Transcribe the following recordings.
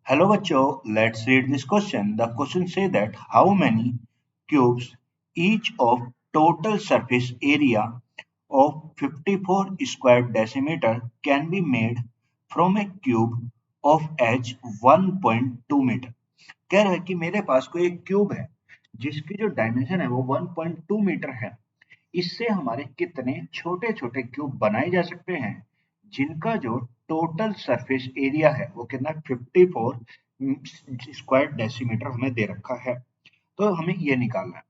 Hello बच्चों, let's read this question. The question say that how many cubes each of total surface area of 54 square decimeter can be made from a cube of h 1.2 metre. कह रहा है कि मेरे पास कोई एक cube है जिसकी जो डायमेंशन है वो 1.2 मीटर है। इससे हमारे कितने छोटे छोटे क्यूब बनाए जा सकते हैं जिनका जो टोटल सरफेस एरिया है वो कितना 54 स्क्वायर डेसीमीटर हमें दे रखा है। तो हमें ये निकालना है।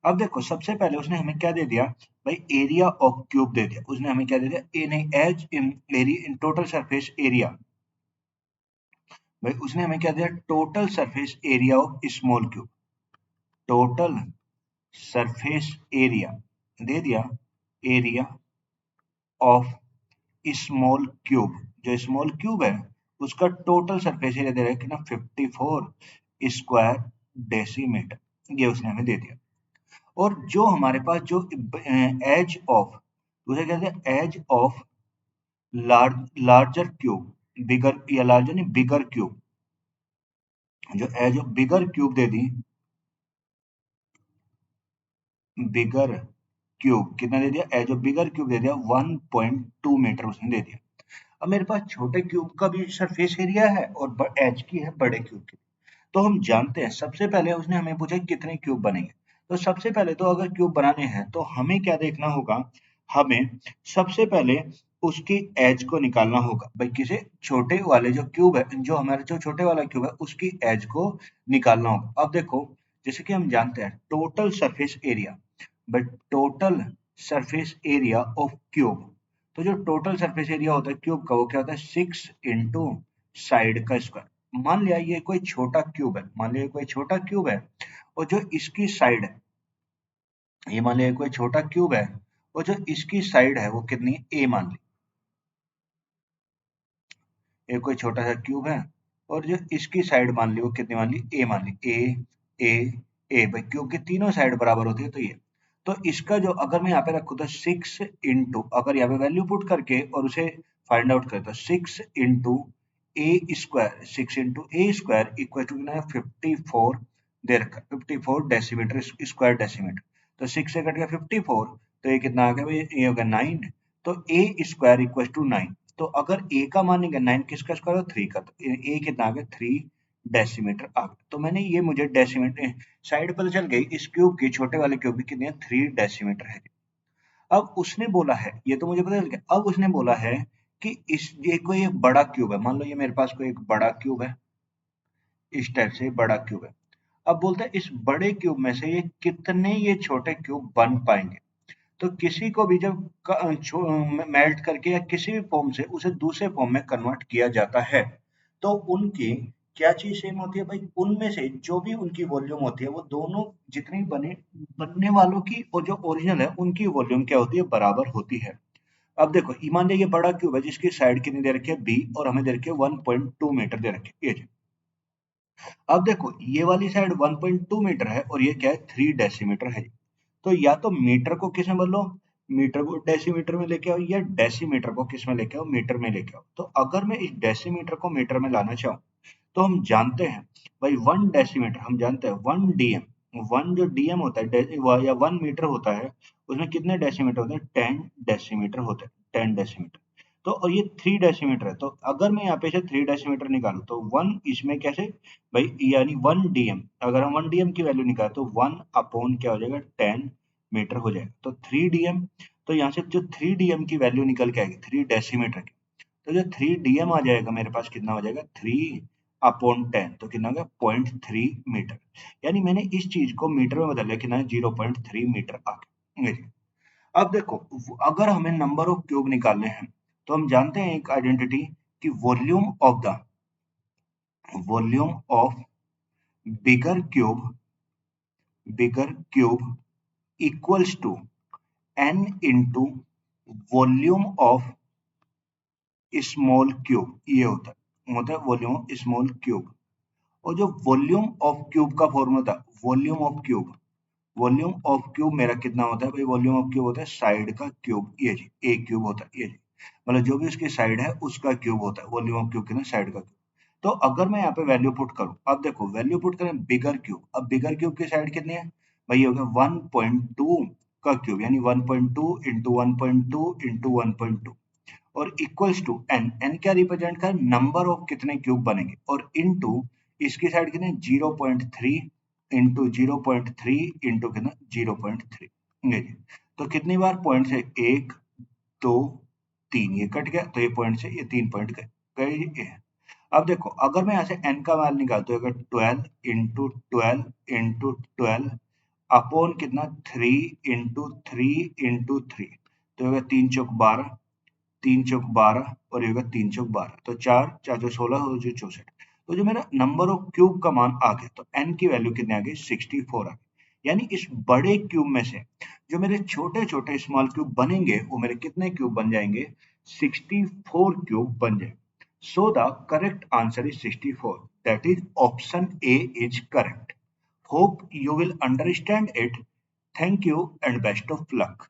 अब देखो सबसे पहले उसने हमें क्या दे दिया भाई, एरिया ऑफ क्यूब दे दिया। उसने हमें क्या दे दिया, ए नहीं, as in area in total surface area. भाई उसने हमें क्या दिया, total surface area of small cube. Total surface area दे दिया, एरिया ऑफ स्मॉल क्यूब। जो स्मॉल क्यूब है उसका टोटल सरफेस एरिया दे रहा है कि ना 54 स्क्वायर डेसीमीटर। ये उसने हमें दे दिया। और जो हमारे पास जो एज ऑफ, उसे कहते हैं edge of larger cube, bigger या लार्जर नहीं बिगर क्यूब। जो एज ऑफ बिगर क्यूब दे दी, बिगर क्यूब कितना दे दिया, एज ऑफ बिगर क्यूब दे दिया 1.2 मीटर उसने दे दिया। अब मेरे पास छोटे क्यूब का भी सरफेस एरिया है और एज की है बड़े क्यूब की। तो हम जानते हैं, सबसे पहले उसने हमें पूछा कितने क्यूब बनेंगे। तो सबसे पहले तो अगर क्यूब बनाने हैं तो हमें क्या देखना होगा, हमें सबसे पहले उसकी एज को निकालना होगा। भाई किसी छोटे वाले जो क्यूब है, जो हमारा जो छोटे वाला क्यूब है उसकी एज को निकालना होगा। अब देखो जैसे कि हम जानते हैं total surface area, but total surface area of cube, तो जो टोटल सरफेस एरिया होता है क्यूब का वो क्या होता है 6 इंटू साइड का स्क्वायर। मान लिया ये कोई छोटा क्यूब है, मान लिया कोई छोटा क्यूब है और जो इसकी साइड है, ये मान लिया कोई छोटा क्यूब है और जो इसकी साइड है वो कितनी है, ए मान ली। ये कोई छोटा सा क्यूब है और जो इसकी साइड मान ली वो कितनी मान ली, ए मान ली। ए ए भाई क्यूब की तीनों साइड बराबर होती है तो ये, तो इसका जो अगर मैं यहाँ पे रखूँ तो 6 इंटू, अगर यहाँ पे वैल्यू पुट करके और उसे फाइंड आउट करें तो 6 into a square, 6 into a square equal to कितना है 54 दे रखा है, 54 डेसीमीटर स्क्वायर डेसीमीटर। तो 6 से कट गया 54, तो ये कितना आ गया भाई, ये हो गया 9। तो ए स्क्वायर इक्वल टू 9। तो अगर a का मानेंगे 9 किसका स्क्वायर हो 3 का, तो a कितना आ गया 3 डेसीमीटर आ गया। तो मैंने ये मुझे डेसीमीटर साइड पता चल गई, इस क्यूब की छोटे वाले क्यूब की कितनी है 3 डेसीमीटर है। अब उसने बोला है, ये तो मुझे पता चल गया, अब उसने बोला है कि इस ये कोई एक बड़ा क्यूब है, मान लो ये मेरे पास कोई एक बड़ा क्यूब है, इस टाइप से बड़ा क्यूब है। अब बोलते हैं इस बड़े क्यूब में से ये कितने ये छोटे क्यूब बन पाएंगे। तो किसी को भी जब मेल्ट करके या किसी भी फॉर्म से उसे दूसरे फॉर्म में कन्वर्ट किया जाता है तो उनकी क्या चीज सेम होती है भाई, उनमें से जो भी उनकी वॉल्यूम होती है वो दोनों जितनी बनने वालों की और जो ओरिजिनल है उनकी वॉल्यूम क्या होती है, बराबर होती है। अब देखो मान लीजिए ये बड़ा क्यूब है जिसकी साइड कितनी दे रखी है बी और हमें दे रखी है 1.2 मीटर दे रखी है ये। अब देखो ये वाली साइड 1.2 मीटर है और ये क्या है 3 डेसीमीटर है। तो या तो मीटर को किस में बदलो, मीटर को डेसीमीटर में लेके आओ, या डेसीमीटर को किस में लेके आओ, मीटर में लेके आओ। तो अगर मैं इस डेसीमीटर को मीटर में लाना चाहूँ तो हम जानते हैं भाई 1 डेसीमीटर, हम जानते हैं 1 डीएम, 1 जो डीएम होता है या 1 मीटर होता है उसमें कितने डेसीमीटर होते हैं, 10 डेसीमीटर होते हैं, 10 डेसीमीटर। तो और ये 3 डेसीमीटर है, तो अगर मैं यहाँ पे से 3 डेसीमीटर निकालूं तो 1 इसमें कैसे भाई, यानी 1 डीएम, अगर हम 1 डीएम की वैल्यू निकालें तो 1 अपॉन क्या हो जाएगा 10 मीटर हो जाएगा। तो 3 डीएम, तो यहाँ से जो 3 डीएम की वैल्यू निकल के आएगी 3 डेसीमीटर की, तो जो 3 डीएम आ जाएगा मेरे पास कितना हो जाएगा 3 अपॉन 10, तो कितना हो गया 0.3 मीटर। यानी मैंने इस चीज को मीटर में बदल लिया, कितना 0.3 मीटर आ गया। अब देखो अगर हमें नंबर ऑफ क्यूब निकालने हैं तो हम जानते हैं एक आइडेंटिटी कि volume of bigger cube, bigger cube equals to n into volume of small cube. ये होता है वॉल्यूम ऑफ स्मॉल क्यूब। और जो वॉल्यूम ऑफ क्यूब का फॉर्मूला होता है, volume of cube, volume of cube मेरा कितना होता है भाई, वॉल्यूम ऑफ क्यूब होता है साइड का क्यूब, ये जी ए क्यूब होता है, ये जी मतलब जो भी उसकी साइड है उसका क्यूब होता है, वॉल्यूम ऑफ क्यूब कितना साइड का क्यूब। तो अगर मैं यहाँ पे वैल्यू पुट करूं, अब देखो वैल्यू पुट करें बिगर क्यूब, अब बिगर क्यूब की साइड कितनी है भाई, ये हो गया 1.2 का क्यूब, यानी 1.2 इंटू 1.2 इंटू 1.2 और इक्वल्स टू एन, एन क्या रिप्रेजेंट कर नंबर ऑफ कितने क्यूब बनेंगे, और इनटू इसकी साइड कितने 0.3 इंटू 0.3 इंटू कितना 0.3। तो कितनी बार पॉइंट से 1 2 3 ये कट गया, तो ये पॉइंट से ये 3 पॉइंट गए गए ये। अब देखो अगर मैं यहाँ से n का वैल्यू निकालता हूँ, अगर 12 इंटू 12 इंटू 12 अपॉन कितना 3 इंटू 3 इंटू 3, तो होगा 3 चौक 12, 3 चौक 12 और ये होगा 3 चौक 12, तो 4 4 चौक 16 और जो 64। तो जो मेरा नंबर ऑफ क्यूब का मान आ गया, तो n की वैल्यू कितने आ गई 64 आ गई। यानी इस बड़े क्यूब में से जो मेरे छोटे छोटे स्मॉल क्यूब बनेंगे वो मेरे कितने क्यूब बन जाएंगे 64 क्यूब बन जाएंगे। So the correct answer is 64. That is option A is correct. Hope you will understand it. Thank you and best of luck.